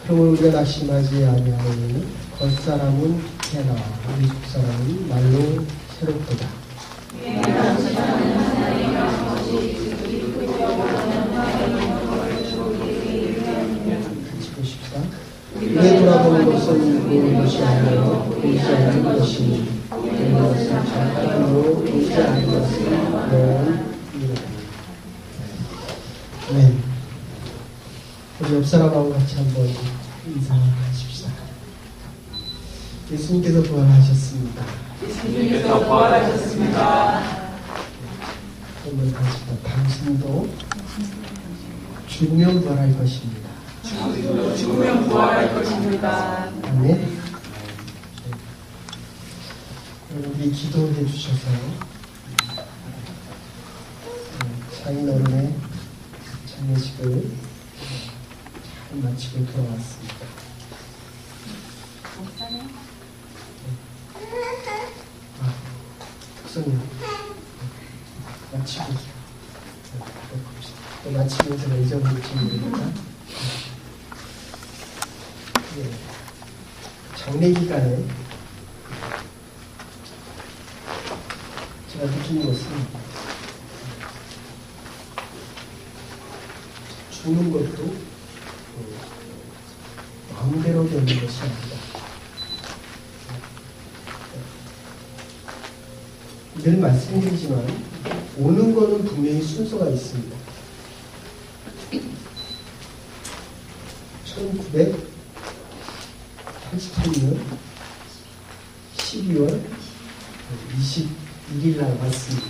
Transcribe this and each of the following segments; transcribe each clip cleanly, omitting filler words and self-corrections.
그러므로 우리가 낙심하지 아니하노니 겉사람은 해나 우리 속사람은 말로 새롭도다. 같이 보십시다. 우리의 돌아보는 것은 모르는 것이 아니라 보이지 않는 것이니 모든 것은 잠깐으로 보이지 않는 것은 영원 네. 우리 옆 사람하고 같이 한번 인사하십시다. 예수님께서 부활하셨습니다. 예수님께서 부활하셨습니다. 한번 다시다. 당신도 죽으면 부활할 것입니다. 죽으면 부활할 것입니다. 아멘. 네. 우리 기도해 주셔서 장인어른의 장례식을 잘 마치고 돌아왔습니다. 목사님 마치고 또 마치면 제가 잊어버릴지 모르니까 장례 기간에 제가 느낀 것은 죽는 것도 마음대로 되는 것이 아니다. 늘 말씀드리지만 오는 거는 분명히 순서가 있습니다. 1983년 12월 21일 날 왔습니다.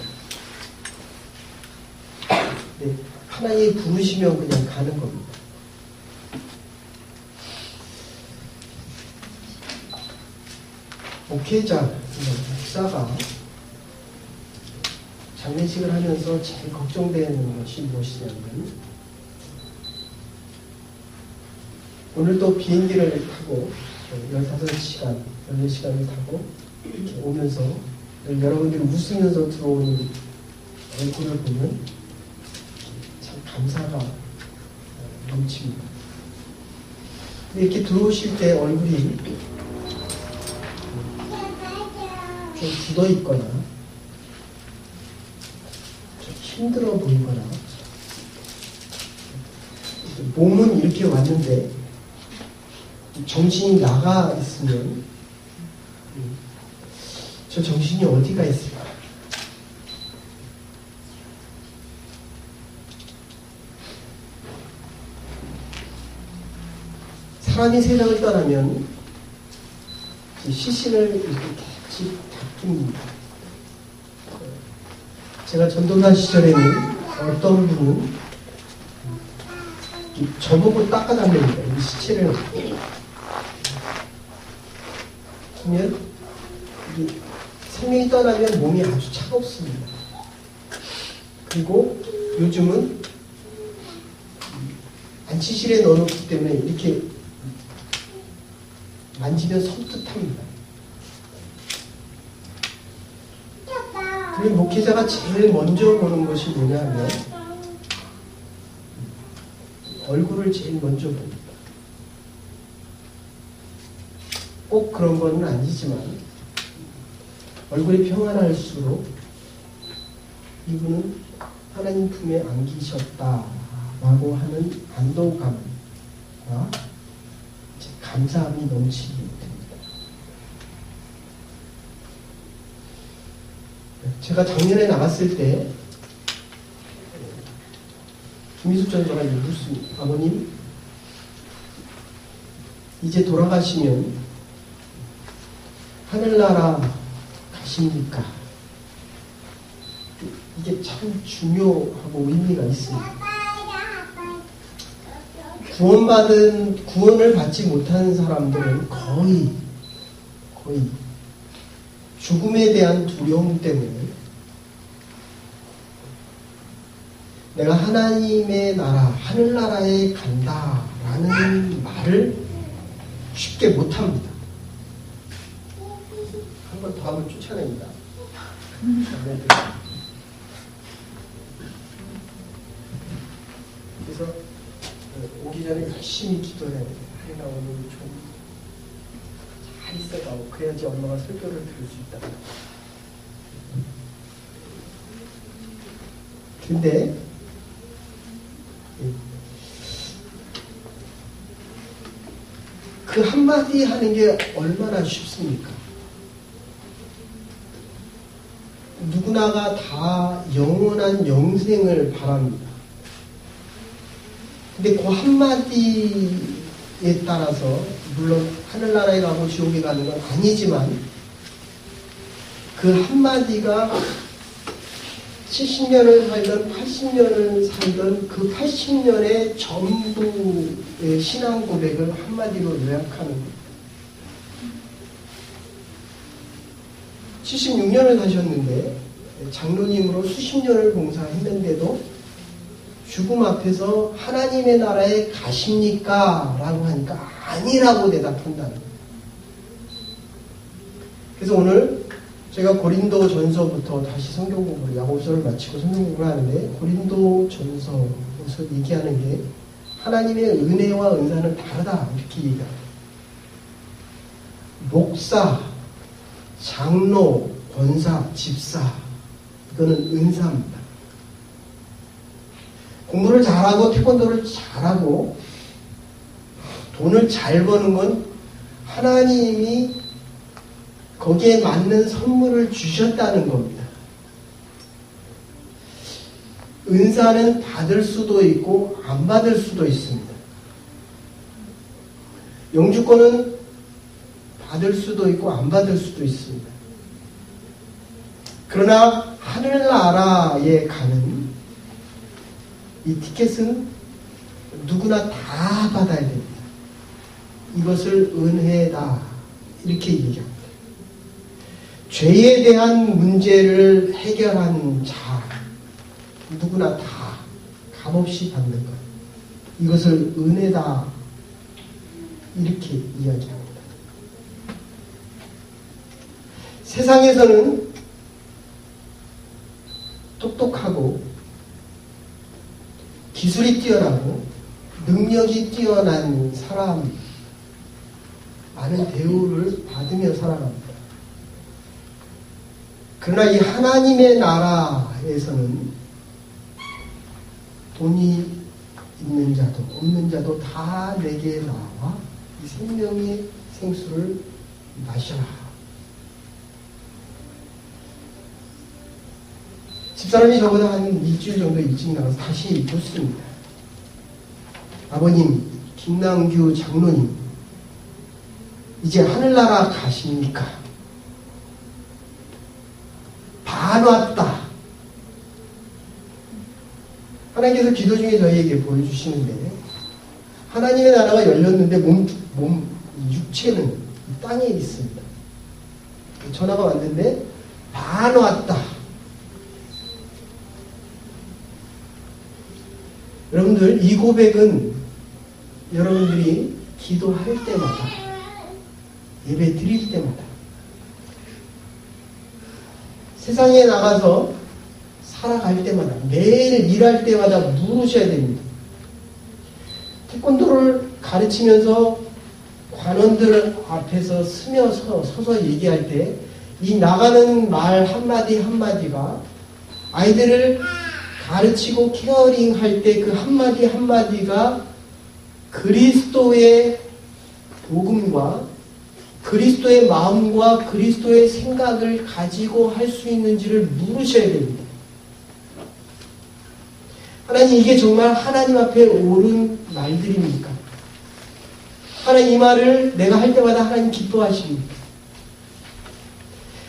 네, 하나님이 부르시면 그냥 가는 겁니다. 목회자, 목사가 장례식을 하면서 제일 걱정되는 것이 무엇이냐면 오늘 또 비행기를 타고 15시간, 14시간을 타고 이렇게 오면서 여러분들이 웃으면서 들어오는 얼굴을 보면 참 감사가 넘칩니다. 이렇게 들어오실 때 얼굴이 좀 굳어 있거나 좀 힘들어 보이거나 몸은 이렇게 왔는데 정신이 나가 있으면 저 정신이 어디가 있을까? 사람이 세상을 떠나면 시신을 이렇게 같이 다룹니다. 제가 전도사 시절에는 어떤 분은 저보고 닦아달랍니다. 이 시체를 보면 생명이 떠나면 몸이 아주 차갑습니다. 그리고 요즘은 안치실에 넣어놓기 때문에 이렇게 만지면 섬뜩합니다. 그리고 목회자가 제일 먼저 보는 것이 뭐냐 하면 얼굴을 제일 먼저 봅니다. 꼭 그런 건 아니지만 얼굴이 평안할수록 이분은 하나님 품에 안기셨다라고 하는 안도감과 감사함이 넘치게 됩니다. 제가 작년에 나갔을 때 김희숙 전도가 묻습니다. 아버님, 이제 돌아가시면 하늘나라 가십니까? 이게 참 중요하고 의미가 있습니다. 구원을 받지 못하는 사람들은 거의 죽음에 대한 두려움 때문에 내가 하나님의 나라, 하늘나라에 간다라는 말을 쉽게 못합니다. 한 번 더 하면 쫓아냅니다. 그래서 오기 전에 열심히 기도해야 돼. 하리나 오늘 좀 잘 있어가고 그래야지 엄마가 설교를 들을 수 있다. 근데 그 한마디 하는 게 얼마나 쉽습니까? 누구나가 다 영원한 영생을 바랍니다. 근데 그 한마디에 따라서 물론 하늘나라에 가고 지옥에 가는 건 아니지만 그 한마디가 70년을 살던 80년을 살던 그 80년의 전부의 신앙 고백을 한마디로 요약하는 겁니다. 76년을 사셨는데 장로님으로 수십 년을 봉사했는데도 죽음 앞에서 하나님의 나라에 가십니까? 라고 하니까 아니라고 대답한다는 거예요. 그래서 오늘 제가 고린도 전서부터 다시 성경 공부를 야고보서를 마치고 성경 공부를 하는데 고린도 전서에서 얘기하는 게 하나님의 은혜와 은사는 다르다 이렇게 얘기합니다. 목사, 장로, 권사, 집사 이거는 은사입니다. 공부를 잘하고 태권도를 잘하고 돈을 잘 버는 건 하나님이 거기에 맞는 선물을 주셨다는 겁니다. 은사는 받을 수도 있고 안 받을 수도 있습니다. 영주권은 받을 수도 있고 안 받을 수도 있습니다. 그러나 하늘나라에 가는 이 티켓은 누구나 다 받아야 됩니다. 이것을 은혜다 이렇게 얘기합니다. 죄에 대한 문제를 해결한 자 누구나 다 값없이 받는 것 이것을 은혜다 이렇게 이야기합니다. 세상에서는 똑똑하고 기술이 뛰어나고 능력이 뛰어난 사람 많은 대우를 받으며 살아갑니다. 그러나 이 하나님의 나라에서는 돈이 있는 자도 없는 자도 다 내게 나와 이 생명의 생수를 마셔라. 집사람이 저보다 한 일주일 정도 일찍 나가서 다시 묻습니다. 아버님, 김남규 장로님, 이제 하늘나라 가십니까? 반 왔다. 하나님께서 기도 중에 저희에게 보여주시는데 하나님의 나라가 열렸는데 육체는 땅에 있습니다. 전화가 왔는데 반 왔다. 여러분들 이 고백은 여러분들이 기도할 때마다 예배 드릴 때마다 세상에 나가서 살아갈 때마다 매일 일할 때마다 물으셔야 됩니다. 태권도를 가르치면서 관원들 앞에서 서서 얘기할 때 이 나가는 말 한마디 한마디가 아이들을 가르치고 케어링할 때 그 한마디 한마디가 그리스도의 복음과 그리스도의 마음과 그리스도의 생각을 가지고 할 수 있는지를 물으셔야 됩니다. 하나님, 이게 정말 하나님 앞에 옳은 말들입니까? 하나님, 이 말을 내가 할 때마다 하나님 기뻐하십니까?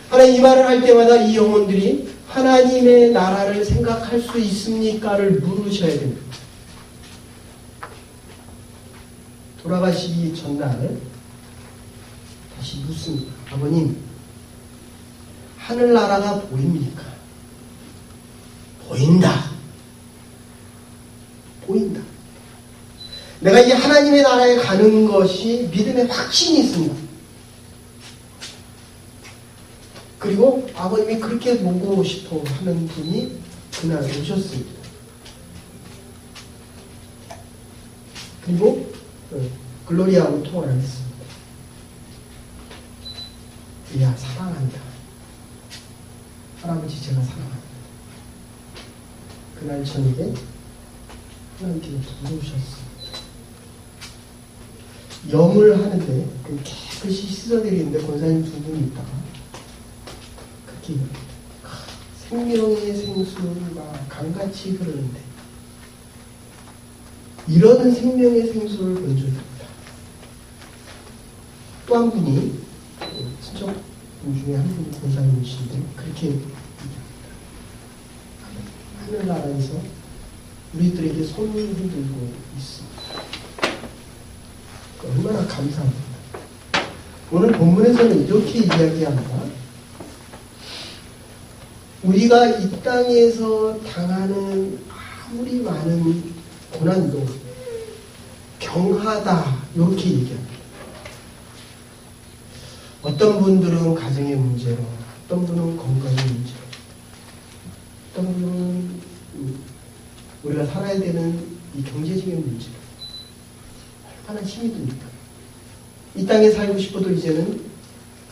하나님, 이 말을 할 때마다 이 영혼들이 하나님의 나라를 생각할 수 있습니까를 물으셔야 됩니다. 돌아가시기 전날 다시 묻습니다. 아버님, 하늘나라가 보입니까? 보인다. 보인다. 내가 이제 하나님의 나라에 가는 것이 믿음의 확신이 있습니다. 그리고 아버님이 그렇게 보고 싶어 하는 분이 그날 오셨습니다. 그리고 글로리아하고 통화를 했습니다. 야, 사랑한다. 할아버지 제가 사랑합니다. 그날 저녁에 하나님께서 부르셨습니다. 염을 하는데 깨끗이 씻어드리는데 권사님 두 분이 있다가 그렇게 생명의 생수가 강같이 흐르는데 이런 생명의 생수를 건져줍니다. 또 한 분이 친척 분 중에 한 분이 권사님이신데 그렇게 얘기합니다. 하늘나라에서 우리들에게 손을 흔들고 있습니다. 얼마나 감사합니다. 오늘 본문에서는 이렇게 이야기합니다. 우리가 이 땅에서 당하는 아무리 많은 고난도 경하다 이렇게 얘기합니다. 어떤 분들은 가정의 문제로, 어떤 분은 건강의 문제로, 어떤 분은 우리가 살아야 되는 이 경제적인 문제로 얼마나 힘이 듭니까? 이 땅에 살고 싶어도 이제는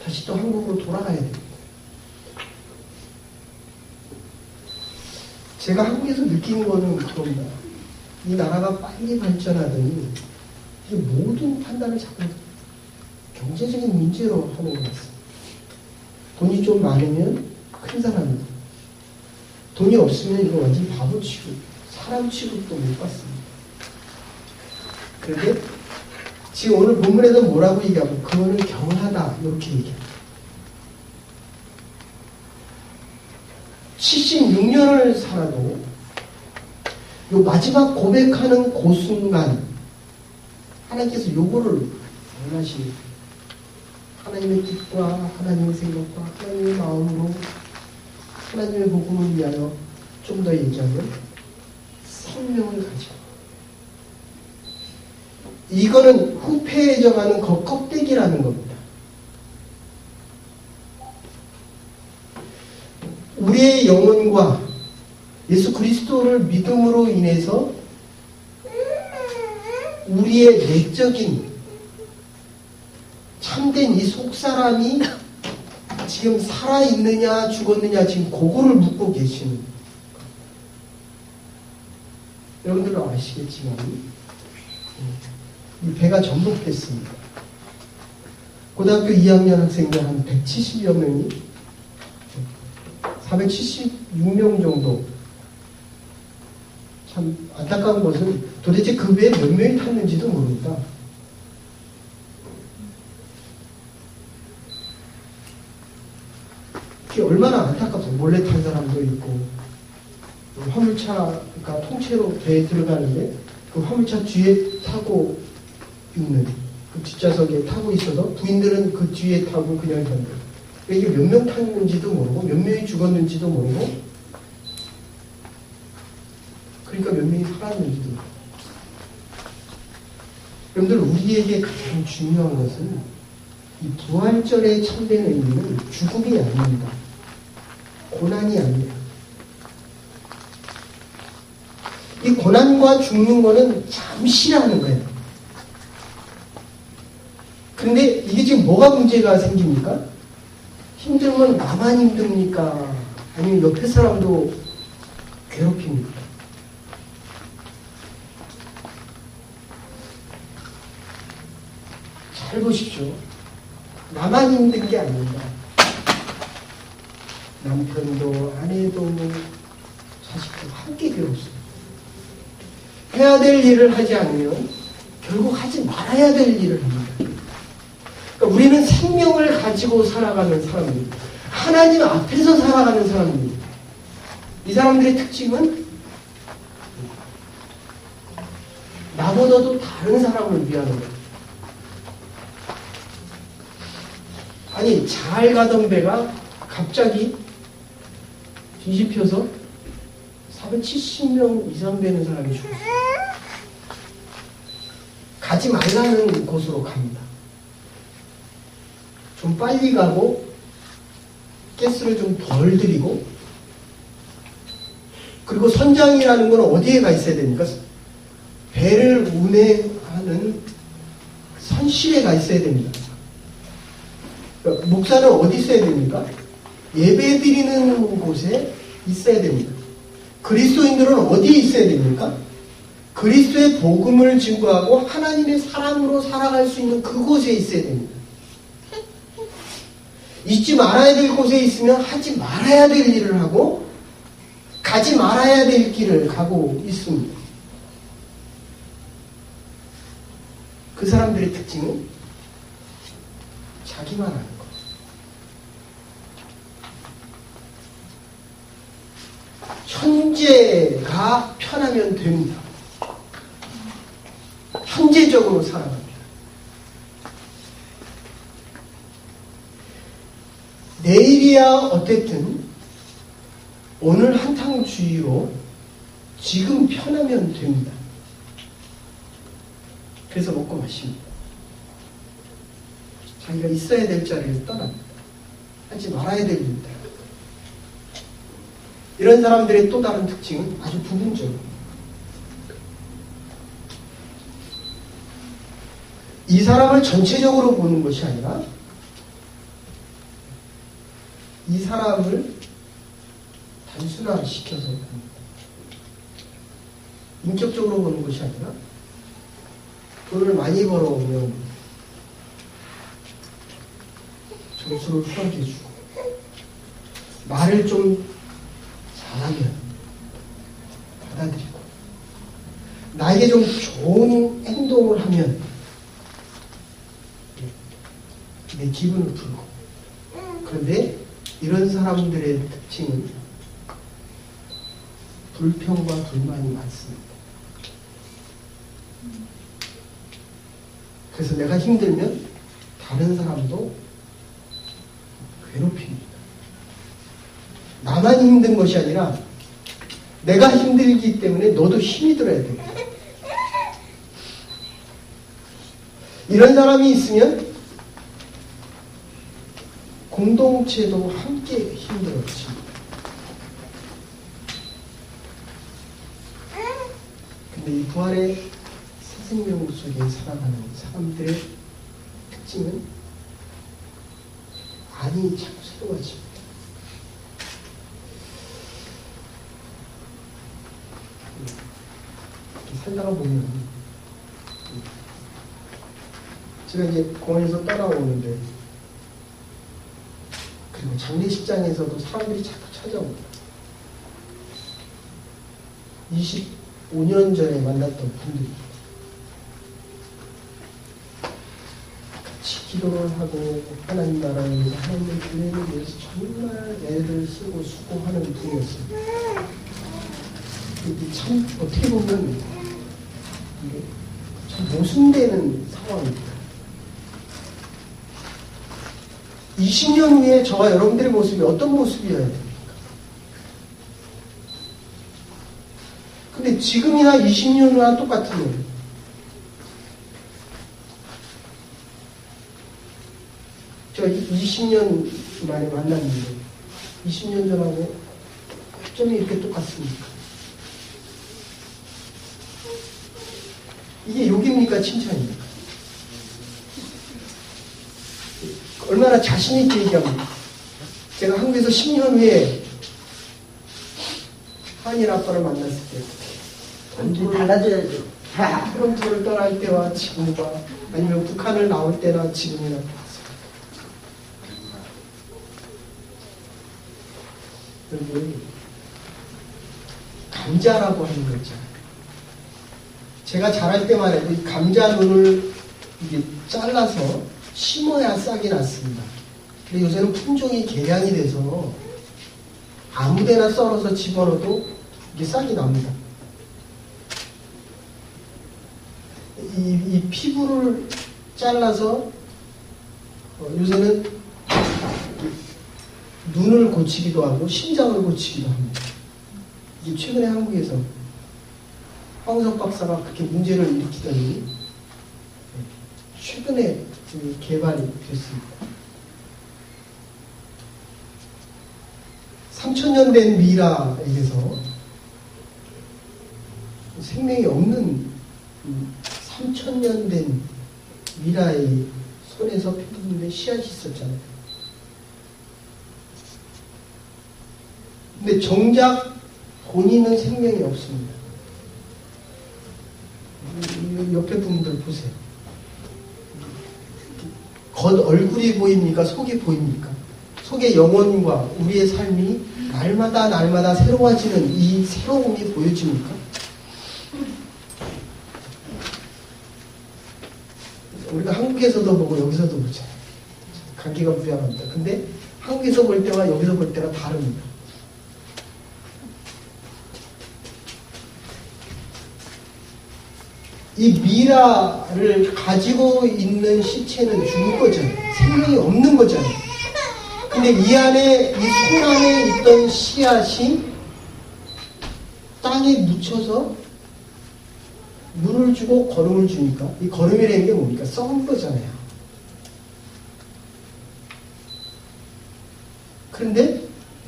다시 또 한국으로 돌아가야 됩니다. 제가 한국에서 느끼는 거는 그겁니다. 이 나라가 빨리 발전하더니 이게 모든 판단을 자꾸 경제적인 문제로 하는 것 같습니다. 돈이 좀 많으면 큰 사람이다. 돈이 없으면 이거 완전히 바보 취급, 사람 취급도 못 받습니다. 그런데 지금 오늘 본문에서 뭐라고 얘기하고 그거는 경하다 이렇게 얘기합니다. 76년을 살아도 요 마지막 고백하는 그 순간 하나님께서 요거를 원하십니다. 하나님의 뜻과 하나님의 생각과 하나님의 마음으로 하나님의 복음을 위하여 좀 더 얘기하면 생명을 가지고 이거는 후패에 정하는 그 껍데기라는 겁니다. 우리의 영혼과 예수 그리스도를 믿음으로 인해서 우리의 내적인 참된 이 속사람이 지금 살아있느냐 죽었느냐 지금 그거를 묻고 계시는 여러분들은 아시겠지만 이 배가 전복됐습니다. 고등학교 2학년 학생들 한 170여 명이 476명 정도. 참 안타까운 것은 도대체 그 배에 몇 명이 탔는지도 모릅니다. 그게 얼마나 안타깝습니다. 몰래 탄 사람도 있고 화물차가 통째로 배에 들어가는데 그 화물차 뒤에 타고 있는 그 뒷좌석에 타고 있어서 부인들은 그 뒤에 타고 그냥 간다. 이게 몇 명 탔는지도 모르고 몇 명이 죽었는지도 모르고 그러니까 몇 명이 살았는지도 모르고. 여러분들 우리에게 가장 중요한 것은 이 부활절의 참된 의미는 죽음이 아닙니다. 고난이 아닙니다. 이 고난과 죽는 거는 잠시라는 거예요. 그런데 이게 지금 뭐가 문제가 생깁니까? 힘들면 나만 힘듭니까? 아니면 옆에 사람도 괴롭힙니까? 잘 보십시오. 나만 힘든 게 아닙니다. 남편도 아내도 자식도 함께 괴롭습니다. 해야 될 일을 하지 않으면 결국 하지 말아야 될 일을 합니다. 그러니까 우리는 생명을 가지고 살아가는 사람입니다. 하나님 앞에서 살아가는 사람입니다. 이 사람들의 특징은 나보다도 다른 사람을 위하는 거예요. 아니 잘 가던 배가 갑자기 뒤집혀서 470명 이상 되는 사람이 죽었어요. 가지 말라는 곳으로 갑니다. 좀 빨리 가고 가스를 좀 덜 들이고 그리고 선장이라는 건 어디에 가 있어야 됩니까? 배를 운행하는 선실에가 있어야 됩니다. 목사는 어디 있어야 됩니까? 예배 드리는 곳에 있어야 됩니다. 그리스도인들은 어디에 있어야 됩니까? 그리스도의 복음을 증거하고 하나님의 사랑으로 살아갈 수 있는 그곳에 있어야 됩니다. 있지 말아야 될 곳에 있으면 하지 말아야 될 일을 하고 가지 말아야 될 길을 가고 있습니다. 그 사람들의 특징은 자기만 하는 것. 현재가 편하면 됩니다. 현재적으로 살아갑니다. 내일이야 어쨌든 오늘 한탕주의로 지금 편하면 됩니다. 그래서 먹고 마십니다. 자기가 있어야 될 자리를 떠납니다. 하지 말아야 될 일입니다. 이런 사람들의 또 다른 특징은 아주 부분적으로 이 사람을 전체적으로 보는 것이 아니라 이 사람을 단순화시켜서 봅니다. 인격적으로 보는 것이 아니라 돈을 많이 벌어오면 점수를 후하게주고 말을 좀 잘하면 받아들이고 나에게 좀 좋은 행동을 하면 내 기분을 풀고. 그런데 이런 사람들의 특징은 불평과 불만이 많습니다. 그래서 내가 힘들면 다른 사람도 괴롭힙니다. 나만 힘든 것이 아니라 내가 힘들기 때문에 너도 힘이 들어야 됩니다. 이런 사람이 있으면 공동체도 함께 힘들어집니다. 근데 이 부활의 새 생명 속에 살아가는 사람들의 특징은 안이 참 새로워집니다. 이렇게 살다가 보면 제가 이제 공원에서 따라오는데 그리고 장례식장에서도 사람들이 자꾸 찾아옵니다. 25년 전에 만났던 분들이 같이 기도를 하고 하나님 나라를 위해서 하나님의 교회를 위해서 정말 애를 쓰고 수고하는 분이었습니다. 참 어떻게 보면 이게 참 모순되는 상황입니다. 20년 후에 저와 여러분들의 모습이 어떤 모습이어야 됩니까? 근데 지금이나 20년 후나 똑같은 거예요. 제가 20년 만에 만났는데 20년 전하고 어쩜 이렇게 똑같습니까? 이게 욕입니까? 칭찬입니까? 얼마나 자신있게 얘기합니다. 제가 한국에서 10년 후에 한일 아빠를 만났을 때 달라져야죠. 프론트를 떠날 때와 지금과 아니면 북한을 나올 때나 지금이나 똑같습니다. 여러분, 감자라고 하는 거 있잖아요. 제가 자랄 때만 해도 이 감자 눈을 이게 잘라서 심어야 싹이 났습니다. 근데 요새는 품종이 개량이 돼서 아무데나 썰어서 집어넣어도 이게 싹이 납니다. 이 피부를 잘라서 요새는 눈을 고치기도 하고 심장을 고치기도 합니다. 이게 최근에 한국에서 황우석 박사가 그렇게 문제를 일으키더니 최근에 개발이 됐습니다. 3000년 된 미라에게서 생명이 없는 3000년 된 미라의 손에서 펴는데 씨앗이 있었잖아요. 근데 정작 본인은 생명이 없습니다. 옆에 분들 보세요. 겉 얼굴이 보입니까? 속이 보입니까? 속의 영혼과 우리의 삶이 날마다 새로워지는 이 새로움이 보여집니까? 우리가 한국에서도 보고 여기서도 보잖아요. 감기가 무량합니다. 근데 한국에서 볼 때와 여기서 볼 때가 다릅니다. 이 미라를 가지고 있는 시체는 죽은 거잖아요. 생명이 없는 거잖아요. 근데 이 안에, 이 손 안에 있던 씨앗이 땅에 묻혀서 물을 주고 거름을 주니까, 이 거름이라는 게 뭡니까? 썩은 거잖아요. 그런데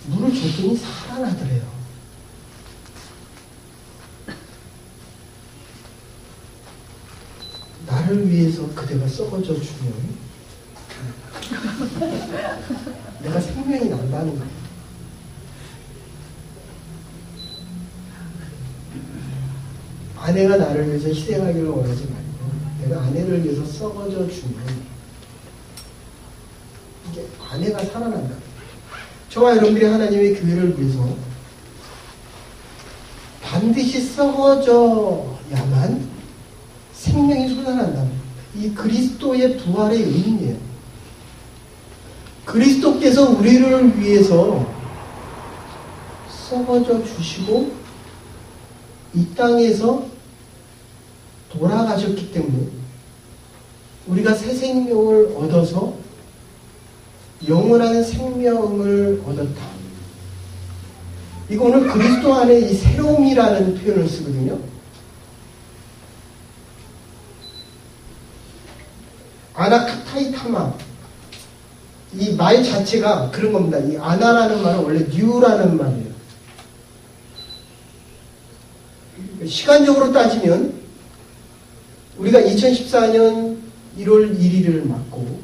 물을 줬더니 살아나더래요. 나를 위해서 그대가 썩어져 주면 내가 생명이 난다는 거예요. 아내가 나를 위해서 희생하기를 원하지 말고 내가 아내를 위해서 썩어져 주면 이게 아내가 살아난다. 저와 여러분들이 하나님의 교회를 위해서 반드시 썩어져야만 생명이 솟아난다. 이 그리스도의 부활의 의미예요. 그리스도께서 우리를 위해서 썩어져 주시고 이 땅에서 돌아가셨기 때문에 우리가 새 생명을 얻어서 영원한 생명을 얻었다. 이거는 그리스도 안에 이 새로움이라는 표현을 쓰거든요. 아나카타이타마, 이 말 자체가 그런 겁니다. 이 아나라는 말은 원래 뉴라는 말이에요. 시간적으로 따지면 우리가 2014년 1월 1일을 맞고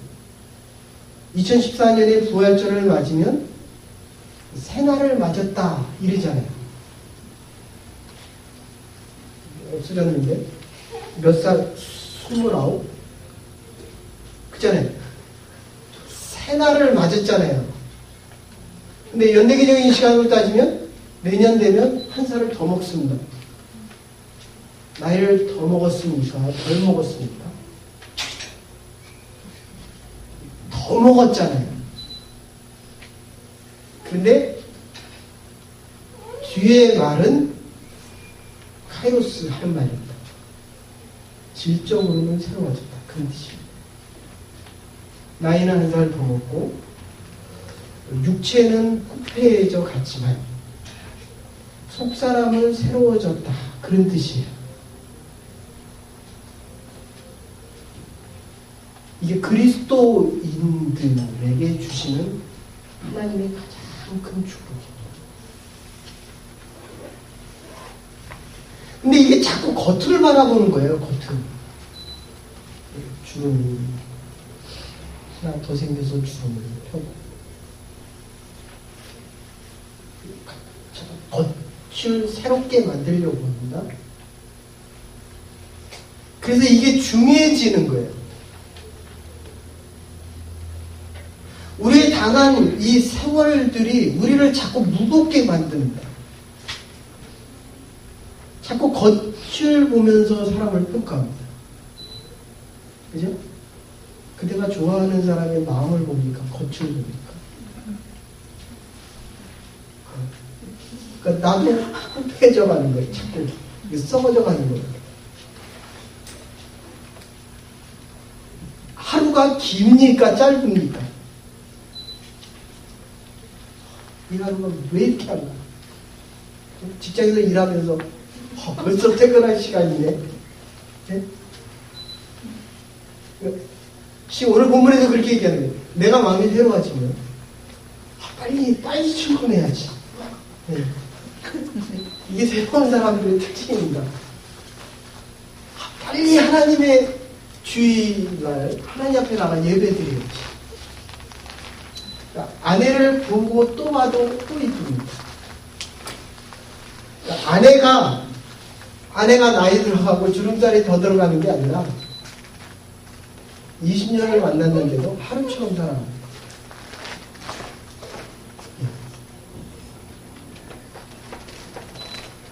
2014년에 부활절을 맞으면 새날을 맞았다 이러잖아요. 없어졌는데 몇 살? 29? 그잖아요. 새날을 맞았잖아요. 근데 연대기적인 시간으로 따지면 내년 되면 한 살을 더 먹습니다. 나이를 더 먹었습니까? 덜 먹었습니까? 더 먹었잖아요. 근데 뒤에 말은 카이로스 하는 말입니다. 질적으로는 새로워졌다. 그런 뜻입니다. 나이는 한 살 더 먹고 육체는 후패해져 갔지만 속사람은 새로워졌다. 그런 뜻이에요. 이게 그리스도인들에게 주시는 하나님의 가장 큰 축복입니다. 근데 이게 자꾸 겉을 바라보는 거예요. 겉을. 주름이 하나 더 생겨서 주름을 펴고 겉을 새롭게 만들려고 합니다. 그래서 이게 중요해지는 거예요. 우리의 당한 이 세월들이 우리를 자꾸 무겁게 만듭니다. 자꾸 겉을 보면서 사람을 평가합니다. 그죠? 그대가 좋아하는 사람의 마음을 봅니까? 겉을 봅니까? 그러니까 나도 후패해져 가는 거예요. 자꾸 썩어져 가는 거예요. 하루가 깁니까? 짧습니까? 이 하루가 왜 이렇게 한가? 직장에서 일하면서 벌써 퇴근할 시간이네. 네? 오늘 본문에서 그렇게 얘기하는 거예요. 내가 마음이 새로워지면 빨리 출근해야지. 네. 이게 새로운 사람들의 특징입니다. 빨리 하나님의 주일날 하나님 앞에 나가 예배드려야지. 그러니까 아내를 보고 또 봐도 또 이쁩니다. 그러니까 아내가 나이 들어가고 주름살이 더 들어가는 게 아니라 20년을 만났는데도 하루처럼 살아갑니다.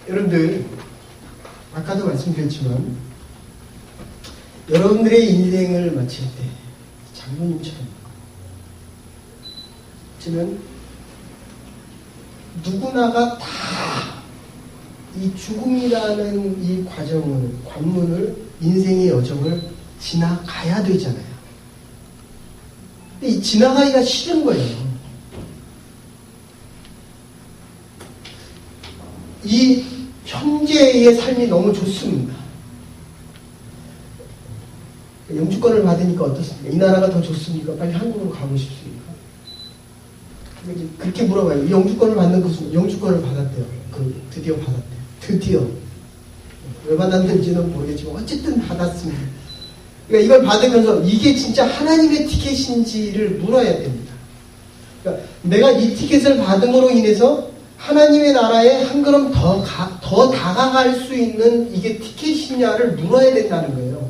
여러분들, 아까도 말씀드렸지만 여러분들의 인생을 마칠 때 장로님처럼 저는 누구나가 다 이 죽음이라는 이 과정을, 관문을, 인생의 여정을 지나가야 되잖아요. 근데 이 지나가기가 싫은 거예요. 이 현재의 삶이 너무 좋습니다. 영주권을 받으니까 어떻습니까? 이 나라가 더 좋습니까? 빨리 한국으로 가고 싶습니까? 그렇게 물어봐요. 영주권을 받는 것은 영주권을 받았대요. 드디어 받았대요. 드디어. 왜 받았는지는 모르겠지만 어쨌든 받았습니다. 그러니까 이걸 받으면서 이게 진짜 하나님의 티켓인지를 물어야 됩니다. 그러니까 내가 이 티켓을 받음으로 인해서 하나님의 나라에 한 걸음 더 다가갈 수 있는 이게 티켓이냐를 물어야 된다는 거예요.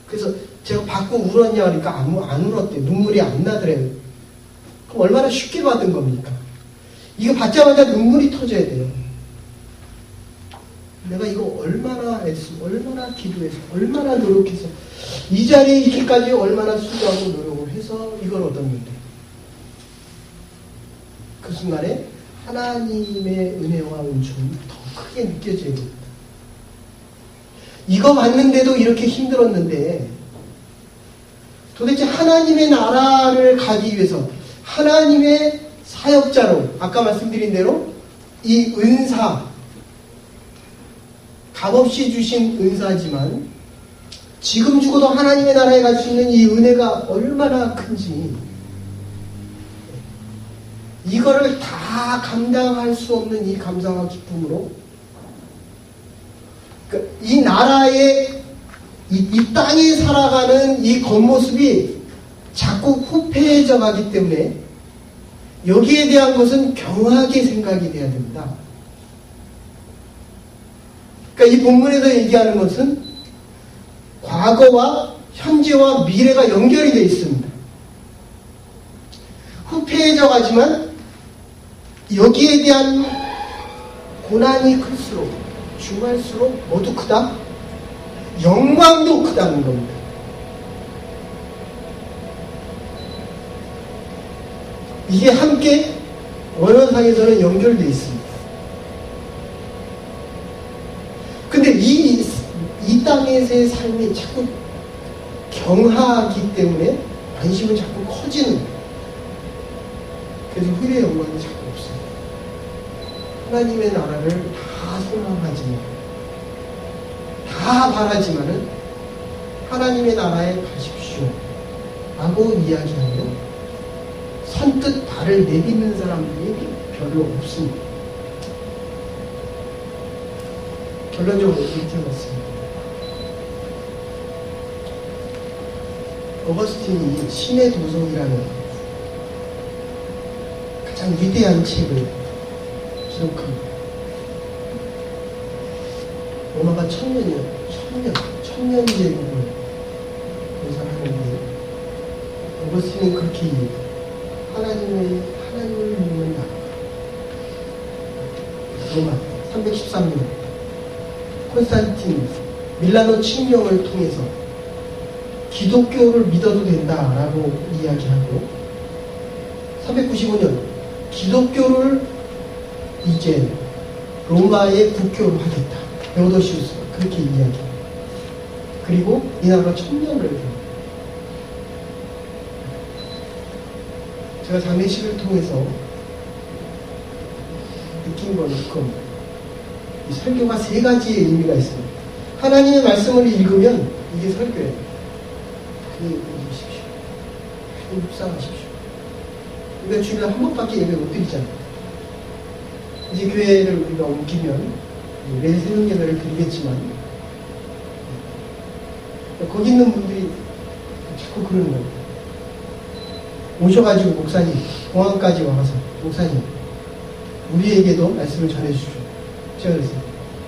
그래서 제가 받고 울었냐 그러니까 안 울었대요. 눈물이 안 나더래요. 그럼 얼마나 쉽게 받은 겁니까? 이거 받자마자 눈물이 터져야 돼요. 내가 이거 얼마나 애쓰, 얼마나 기도해서, 얼마나 노력해서, 이 자리에 있기까지 얼마나 수고하고 노력을 해서 이걸 얻었는데, 그 순간에 하나님의 은혜와 은총이 더 크게 느껴져야 됩니다. 이거 받는데도 이렇게 힘들었는데 도대체 하나님의 나라를 가기 위해서 하나님의 사역자로, 아까 말씀드린 대로 이 은사, 값없이 주신 은사지만 지금 죽어도 하나님의 나라에 갈 수 있는 이 은혜가 얼마나 큰지, 이거를 다 감당할 수 없는 이 감사와 기쁨으로 이 나라의 이 땅에 살아가는 이 겉모습이 자꾸 후패해져 가기 때문에 여기에 대한 것은 경하게 생각이 돼야 됩니다. 그러니까 이 본문에서 얘기하는 것은 과거와 현재와 미래가 연결이 되어 있습니다. 후패해져 가지만 여기에 대한 고난이 클수록, 중할수록 모두 크다? 영광도 크다는 겁니다. 이게 함께 원어상에서는 연결되어 있습니다. 근데 이 땅에서의 삶이 자꾸 경하기 때문에 관심은 자꾸 커지는 거예요. 그래서 후일의 영광이 자꾸 없어요. 하나님의 나라를 다 소망하지만, 다 바라지만은 하나님의 나라에 가십시오 라고 이야기하면 선뜻 발을 내딛는 사람들이 별로 없습니다. 결론적으로 이렇게 봤습니다. 어거스틴이 신의 도성이라는 가장 위대한 책을 기록합니다. 로마가 천년 제국을 묘사하는데 어거스틴은 그렇게 얘기해요. 하나님을 믿는 나라. 로마 313년 콘스탄틴 밀라노 칙령을 통해서 기독교를 믿어도 된다라고 이야기하고, 395년 기독교를 이제 로마의 국교로 하겠다. 베오도시우스가 그렇게 이야기해요. 그리고 이 나라가 1000년을 해요. 제가 장례식을 통해서 느낀 건 그겁니다. 이 설교가 3가지의 의미가 있습니다. 하나님의 말씀을 읽으면 이게 설교예요. 하나님 믿으십시오. 하나님 묵상하십시오. 우리가 주일에 한 번밖에 예배 못 드리잖아요. 이제 교회를 우리가 옮기면 매일 새벽 예배를 드리겠지만 거기 있는 분들이 자꾸 그러는 거예요. 오셔가지고 목사님, 공항까지 와서 목사님, 우리에게도 말씀을 전해주십시오. 제가 그랬어요.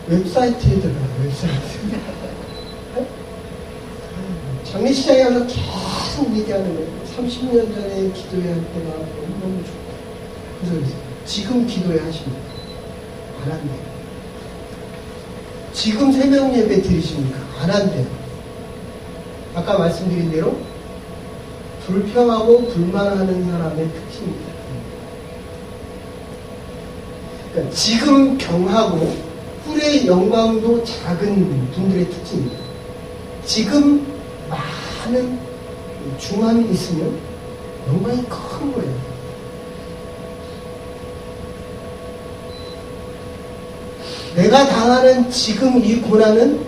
웹사이트에 들어가, 웹사이트. 장례시장에 가서 계속 얘기하는 거예요. 30년 전에 기도해야 할 때가 너무너무 좋다. 그래서 그랬어요. 지금 기도해야 하십니까? 안 한대요. 지금 새벽 예배 드리십니까? 안 한대요. 아까 말씀드린 대로 불평하고 불만하는 사람의 특징입니다. 그러니까 지금 경하고 꿀의 영광도 작은 분들의 특징입니다. 지금 많은 중함이 있으면 영광이 큰 거예요. 내가 당하는 지금 이 고난은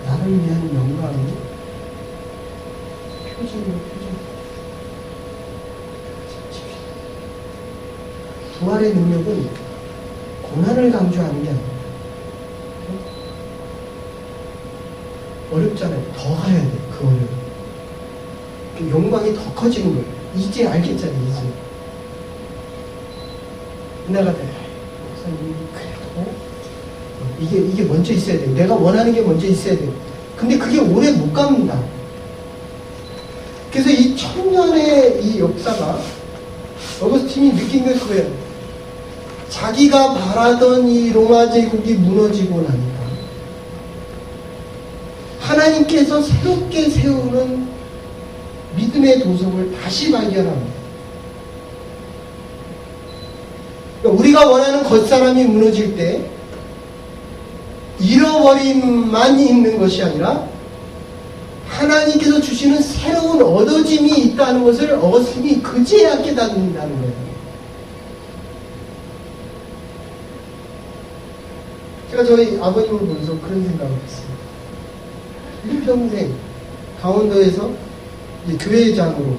나를 위한 영광이 표징이요. 부활의 능력은 고난을 강조하는 게 아니에요. 어렵잖아요. 더 가야 돼. 그 어려움. 그 영광이 더 커지는 거예요. 이제 알겠잖아요. 이제 내가 목사님 그래도 이게 먼저 있어야 돼요. 내가 원하는 게 먼저 있어야 돼요. 근데 그게 오래 못 갑니다. 그래서 이 1000년의 이 역사가 어거스틴이 느낀 게 그거예요. 자기가 바라던 이 로마 제국이 무너지고 나니까 하나님께서 새롭게 세우는 믿음의 도성을 다시 발견합니다. 그러니까 우리가 원하는 겉사람이 무너질 때 잃어버림만 있는 것이 아니라 하나님께서 주시는 새로운 얻어짐이 있다는 것을 어거스틴이 그제야 깨닫는다는 거예요. 제가 저희 아버님을 보면서 그런 생각을 했어요. 일평생 강원도에서 이제 교회장으로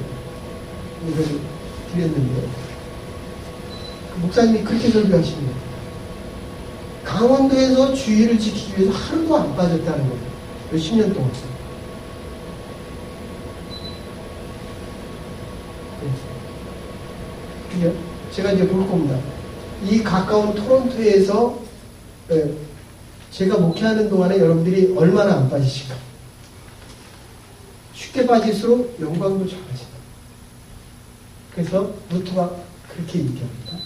이걸 드렸는데 그 목사님이 그렇게 설교하십니다. 강원도에서 주의를 지키기 위해서 하루도 안 빠졌다는 거예요. 몇십 년 동안. 제가 이제 볼 겁니다. 이 가까운 토론토에서 제가 목회하는 동안에 여러분들이 얼마나 안 빠지실까? 쉽게 빠질수록 영광도 작아진다. 그래서 루터가 그렇게 얘기합니다.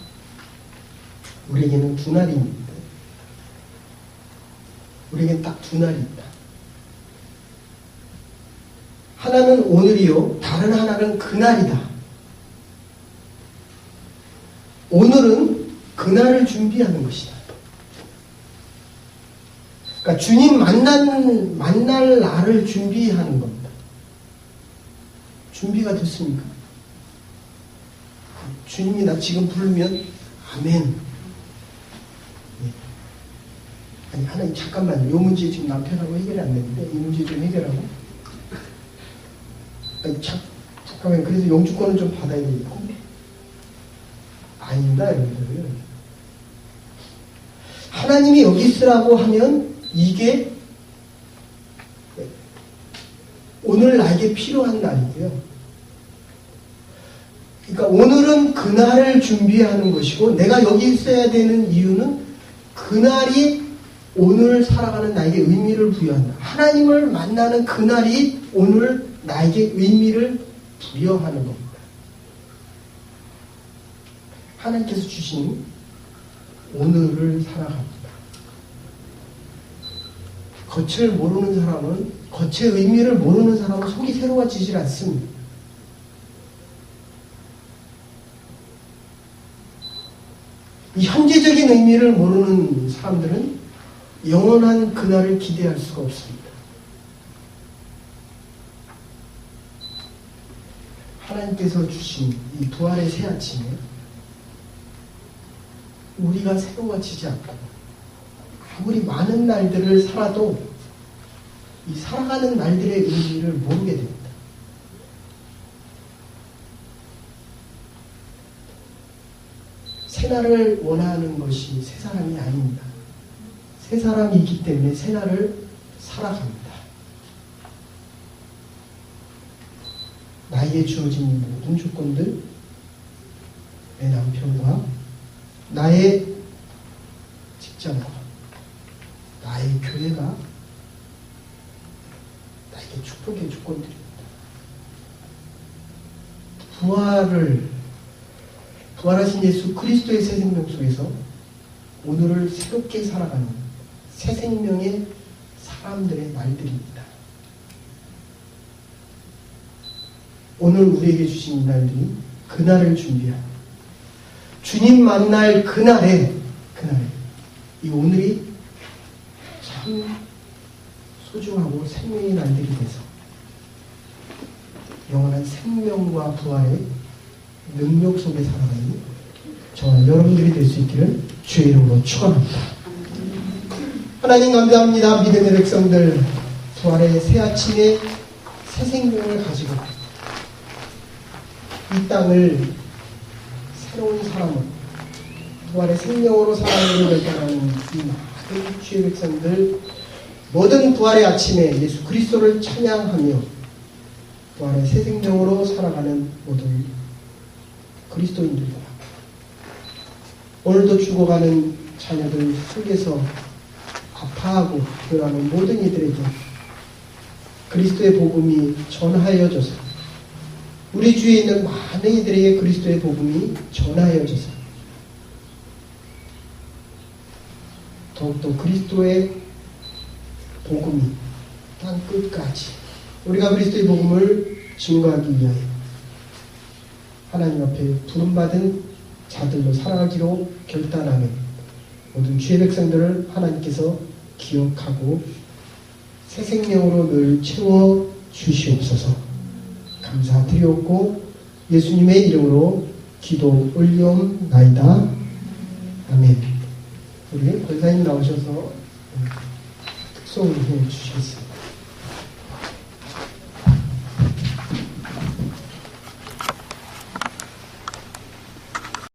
우리에게는 두 날이 있는데 우리에게는 딱 두 날이 있다. 하나는 오늘이요, 다른 하나는 그날이다. 오늘은 그날을 준비하는 것이다. 그러니까 주님 만날 날을 준비하는 겁니다. 준비가 됐습니까? 주님이 나 지금 부르면 아멘. 아니 하나님 잠깐만요. 이 문제 지금 남편하고 해결이 안 되는데 이 문제 좀 해결하고. 아니 잠깐만. 그래서 영주권은 좀 받아야 되겠고. 아닙니다, 여러분들. 하나님이 여기 있으라고 하면 이게 오늘 나에게 필요한 날이고요. 그러니까 오늘은 그날을 준비하는 것이고 내가 여기 있어야 되는 이유는 그날이 오늘 살아가는 나에게 의미를 부여한다. 하나님을 만나는 그날이 오늘 나에게 의미를 부여하는 겁니다. 하나님께서 주신 오늘을 살아갑니다. 겉을 모르는 사람은, 겉의 의미를 모르는 사람은 속이 새로워지질 않습니다. 이 현재적인 의미를 모르는 사람들은 영원한 그날을 기대할 수가 없습니다. 하나님께서 주신 이 부활의 새 아침에 우리가 새로워지지 않고 아무리 많은 날들을 살아도 이 살아가는 날들의 의미를 모르게 됩니다. 새날을 원하는 것이 새 사람이 아닙니다. 새 사람이기 때문에 새날을 살아갑니다. 나에게 주어진 모든 조건들, 내 남편과 나의 직장과 나의 교회가 나에게 축복의 조건들입니다. 부활하신 예수 그리스도의 새 생명 속에서 오늘을 새롭게 살아가는 새 생명의 사람들의 말들입니다. 오늘 우리에게 주신 이 날들이 그날을 준비하고 주님 만날 그날에 이 오늘이 참 소중하고 생명의 날들이 돼서 영원한 생명과 부활의 능력 속에 살아가는 저와 여러분들이 될 수 있기를 주의 이름으로 축원합니다. 하나님 감사합니다. 믿음의 백성들, 부활의 새 아침에 새 생명을 가지고 이 땅을 새로운 사람으로 부활의 생명으로 살아가기를 결단하는 이 많은 주의 백성들, 모든 부활의 아침에 예수 그리스도를 찬양하며 부활의 새 생명으로 살아가는 모든 그리스도인들과 오늘도 죽어가는 자녀들 속에서 아파하고 변하는 모든 이들에게 그리스도의 복음이 전하여져서 우리 주위에 있는 많은 이들에게 그리스도의 복음이 전하여져서 더욱더 그리스도의 복음이 땅 끝까지 우리가 그리스도의 복음을 증거하기 위하여 하나님 앞에 부름받은 자들로 살아가기로 결단하는 모든 주의 백성들을 하나님께서 기억하고 새 생명으로 늘 채워 주시옵소서. 감사드리옵고 예수님의 이름으로 기도 올리옵나이다. 아멘. 우리 권사님 나오셔서 특송을 해 주시겠습니다.